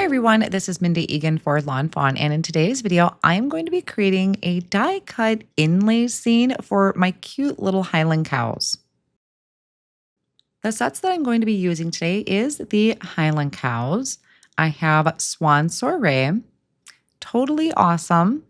everyone, this is Mindy Egan for Lawnfawn, and in today's video, I'm going to be creating a die-cut inlay scene for my cute little highland cows. The sets that I'm going to be using today is the highland cows. I have swan soirée, totally awesome.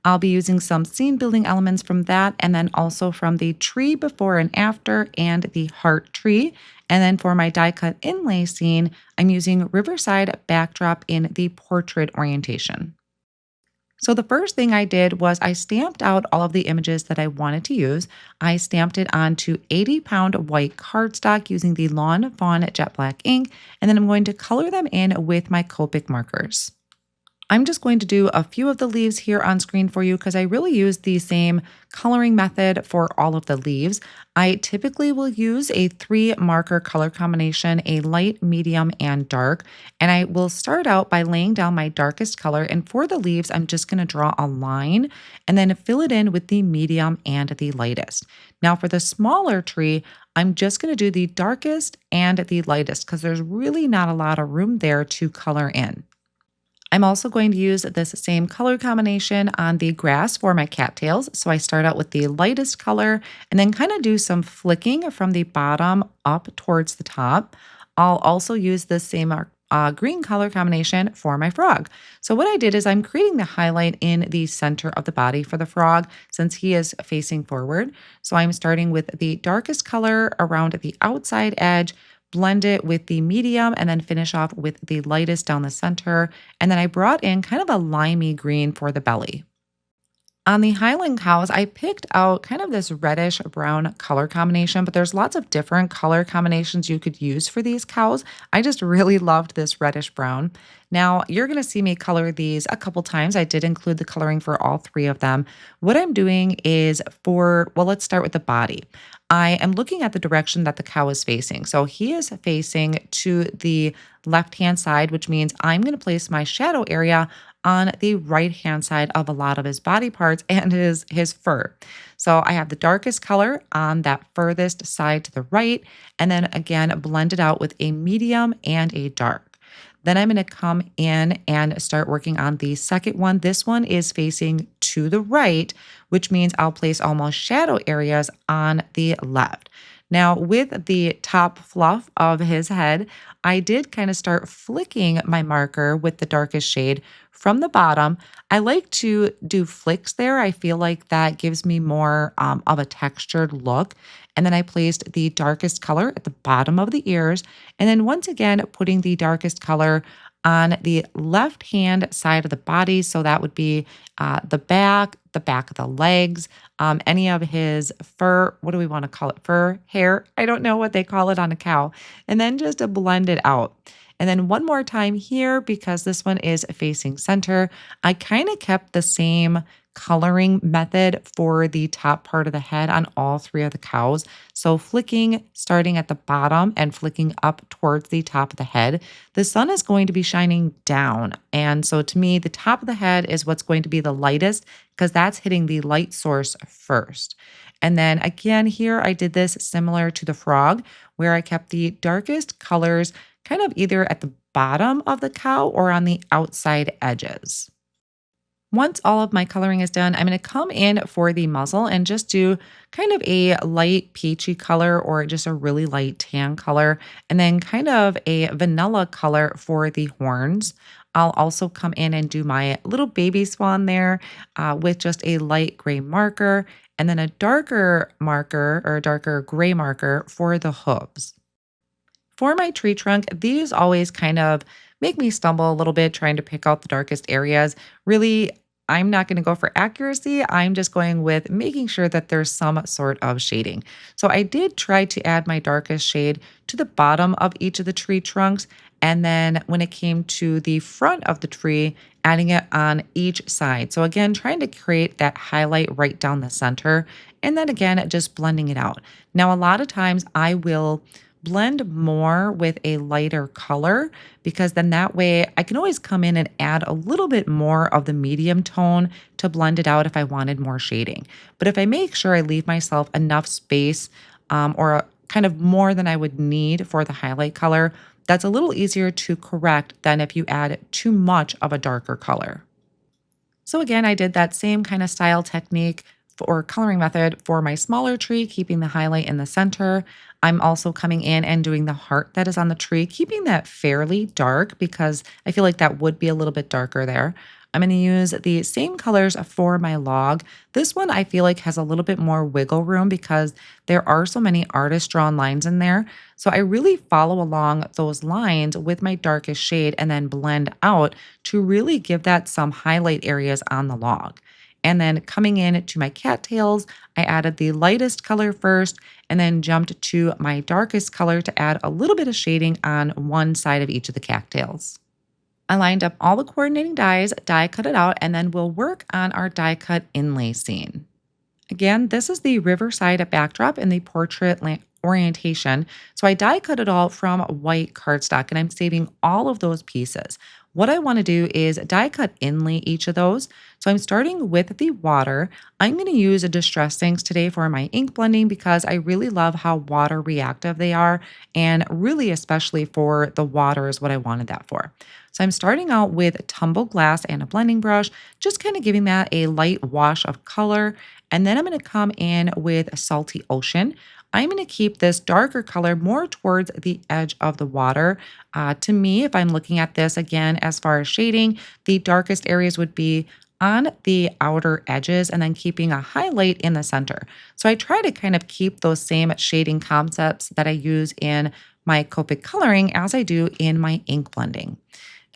I'll be using some scene building elements from that, and then also from the tree before and after and the heart tree. And then for my die cut inlay scene, I'm using riverside backdrop in the portrait orientation. So the first thing I did was I stamped out all of the images that I wanted to use. I stamped it onto 80-pound white cardstock using the lawnfawn jet black ink, and then I'm going to color them in with my Copic markers. I'm just going to do a few of the leaves here on screen for you because I really use the same coloring method for all of the leaves. I typically will use a 3-marker color combination, a light, medium, and dark. And I will start out by laying down my darkest color. And for the leaves, I'm just going to draw a line and then fill it in with the medium and the lightest. Now for the smaller tree, I'm just going to do the darkest and the lightest because there's really not a lot of room there to color in. I'm also going to use this same color combination on the grass for my cattails. So I start out with the lightest color and then kind of do some flicking from the bottom up towards the top. I'll also use this same green color combination for my frog. So what I did is I'm creating the highlight in the center of the body for the frog since he is facing forward. So I'm starting with the darkest color around the outside edge, blend it with the medium, and then finish off with the lightest down the center. And then I brought in kind of a limey green for the belly. On the highland cows, I picked out kind of this reddish brown color combination, but there's lots of different color combinations you could use for these cows. I just really loved this reddish brown. Now, you're going to see me color these a couple times. I did include the coloring for all 3 of them. What I'm doing is let's start with the body. I am looking at the direction that the cow is facing. So he is facing to the left-hand side, which means I'm going to place my shadow area on the right-hand side of a lot of his body parts and his fur. So I have the darkest color on that furthest side to the right, and then again, blend it out with a medium and a dark. Then I'm going to come in and start working on the second one. This one is facing to the right, which means I'll place almost shadow areas on the left. Now, with the top fluff of his head, I did kind of start flicking my marker with the darkest shade from the bottom. I like to do flicks there. I feel like that gives me more of a textured look. And then I placed the darkest color at the bottom of the ears. And then once again, putting the darkest color on the left-hand side of the body. So that would be the back of the legs, any of his fur, what do we want to call it? Fur, hair? I don't know what they call it on a cow. And then just to blend it out. And then one more time here, because this one is facing center, I kind of kept the same coloring method for the top part of the head on all 3 of the cows. So flicking starting at the bottom and flicking up towards the top of the head. The sun is going to be shining down. And so to me, the top of the head is what's going to be the lightest because that's hitting the light source first. And then again, here I did this similar to the frog where I kept the darkest colors kind of either at the bottom of the cow or on the outside edges. Once all of my coloring is done, I'm going to come in for the muzzle and just do kind of a light peachy color or just a really light tan color, and then kind of a vanilla color for the horns. I'll also come in and do my little baby swan there with just a light gray marker and then a darker marker or a darker gray marker for the hooves. For my tree trunk, these always kind of make me stumble a little bit trying to pick out the darkest areas. Really, I'm not going to go for accuracy. I'm just going with making sure that there's some sort of shading. So I did try to add my darkest shade to the bottom of each of the tree trunks. And then when it came to the front of the tree, adding it on each side. So again, trying to create that highlight right down the center. And then again, just blending it out. Now, a lot of times I will blend more with a lighter color because then that way I can always come in and add a little bit more of the medium tone to blend it out if I wanted more shading. But if I make sure I leave myself enough space or kind of more than I would need for the highlight color, that's a little easier to correct than if you add too much of a darker color. So again, I did that same kind of style technique or coloring method for my smaller tree, keeping the highlight in the center. I'm also coming in and doing the heart that is on the tree, keeping that fairly dark because I feel like that would be a little bit darker there. I'm going to use the same colors for my log. This one I feel like has a little bit more wiggle room because there are so many artist drawn lines in there. So I really follow along those lines with my darkest shade and then blend out to really give that some highlight areas on the log. And then coming in to my cattails, I added the lightest color first and then jumped to my darkest color to add a little bit of shading on one side of each of the cattails. I lined up all the coordinating dies, die cut it out, and then we'll work on our die cut inlay scene. Again, this is the riverside backdrop in the portrait orientation. So I die cut it all from white cardstock and I'm saving all of those pieces. What I want to do is die cut inlay each of those. So I'm starting with the water. I'm going to use a distress inks today for my ink blending because I really love how water reactive they are, and really especially for the water is what I wanted that for. So I'm starting out with tumbled glass and a blending brush, just kind of giving that a light wash of color. And then I'm going to come in with a salty ocean. I'm going to keep this darker color more towards the edge of the water. To me, if I'm looking at this again, as far as shading, the darkest areas would be on the outer edges and then keeping a highlight in the center. So I try to kind of keep those same shading concepts that I use in my Copic coloring as I do in my ink blending.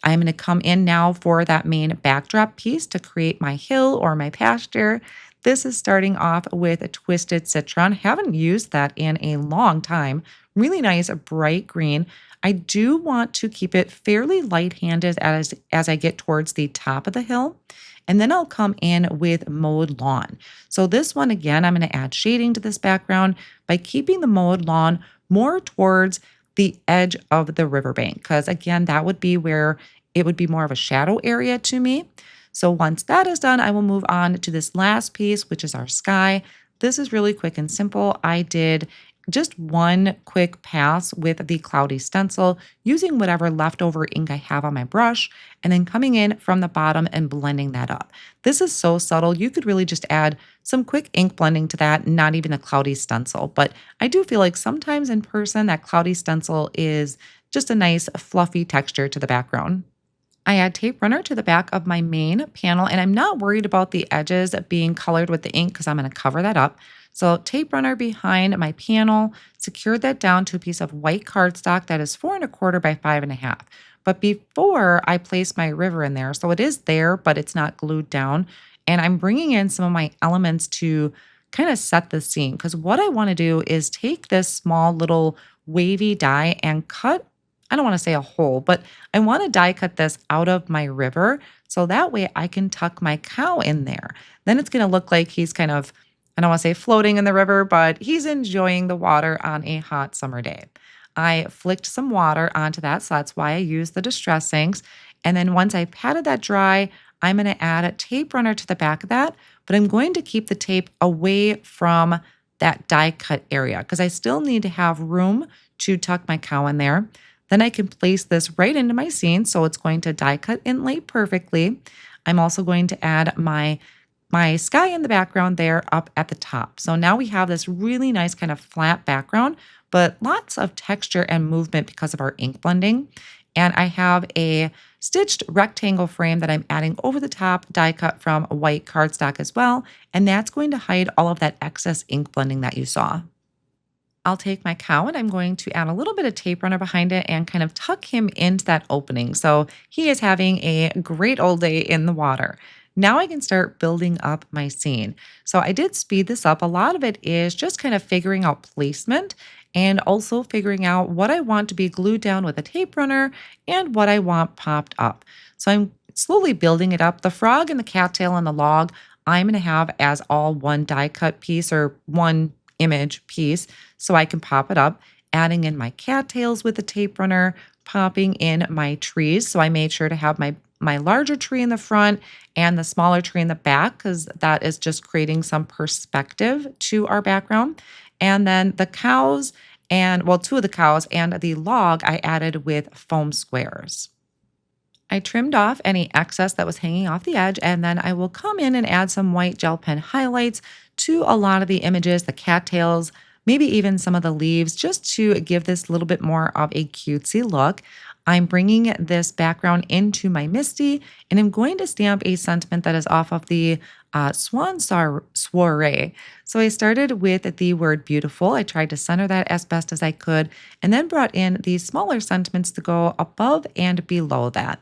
I'm going to come in now for that main backdrop piece to create my hill or my pasture. This is starting off with a twisted citron. Haven't used that in a long time. Really nice bright green. I do want to keep it fairly light-handed as I get towards the top of the hill. And then I'll come in with mowed lawn. So this one, again, I'm going to add shading to this background by keeping the mowed lawn more towards the edge of the riverbank, because again, that would be where it would be more of a shadow area to me. So once that is done, I will move on to this last piece, which is our sky. This is really quick and simple. I did just one quick pass with the cloudy stencil using whatever leftover ink I have on my brush, and then coming in from the bottom and blending that up. This is so subtle. You could really just add some quick ink blending to that, not even a cloudy stencil. But I do feel like sometimes in person, that cloudy stencil is just a nice fluffy texture to the background. I add tape runner to the back of my main panel, and I'm not worried about the edges being colored with the ink because I'm going to cover that up. So tape runner behind my panel, secured that down to a piece of white cardstock that is 4¼ by 5½. But before I place my river in there, so it is there, but it's not glued down. And I'm bringing in some of my elements to kind of set the scene, because what I want to do is take this small little wavy die and cut, I don't want to say a hole, but I want to die cut this out of my river so that way I can tuck my cow in there. Then it's going to look like he's kind of, I don't want to say floating in the river, but he's enjoying the water on a hot summer day. I flicked some water onto that, so that's why I used the distress inks. And then once I patted that dry, I'm going to add a tape runner to the back of that, but I'm going to keep the tape away from that die cut area because I still need to have room to tuck my cow in there. Then I can place this right into my scene, so it's going to die cut inlay perfectly. I'm also going to add my sky in the background there up at the top. So now we have this really nice kind of flat background, but lots of texture and movement because of our ink blending. And I have a stitched rectangle frame that I'm adding over the top, die cut from white cardstock as well. And that's going to hide all of that excess ink blending that you saw. I'll take my cow and I'm going to add a little bit of tape runner behind it and kind of tuck him into that opening. So he is having a great old day in the water. Now I can start building up my scene. So I did speed this up. A lot of it is just kind of figuring out placement and also figuring out what I want to be glued down with a tape runner and what I want popped up. So I'm slowly building it up. The frog and the cattail and the log, I'm going to have as all one die cut piece or one image piece so I can pop it up, adding in my cattails with the tape runner, popping in my trees. So I made sure to have my larger tree in the front and the smaller tree in the back because that is just creating some perspective to our background. And then the cows and well, two of the cows, and the log I added with foam squares. I trimmed off any excess that was hanging off the edge, and then I will come in and add some white gel pen highlights to a lot of the images, the cattails, maybe even some of the leaves, just to give this a little bit more of a cutesy look. I'm bringing this background into my MISTI, and I'm going to stamp a sentiment that is off of the swan soirée. So I started with the word beautiful. I tried to center that as best as I could, and then brought in these smaller sentiments to go above and below that.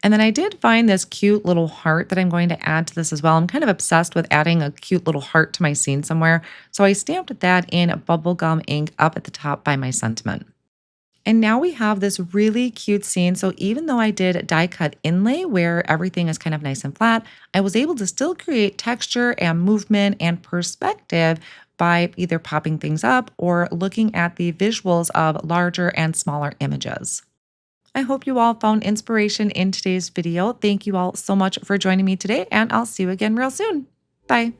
And then I did find this cute little heart that I'm going to add to this as well. I'm kind of obsessed with adding a cute little heart to my scene somewhere. So I stamped that in bubblegum ink up at the top by my sentiment. And now we have this really cute scene. So even though I did die cut inlay where everything is kind of nice and flat, I was able to still create texture and movement and perspective by either popping things up or looking at the visuals of larger and smaller images. I hope you all found inspiration in today's video. Thank you all so much for joining me today, and I'll see you again real soon. Bye.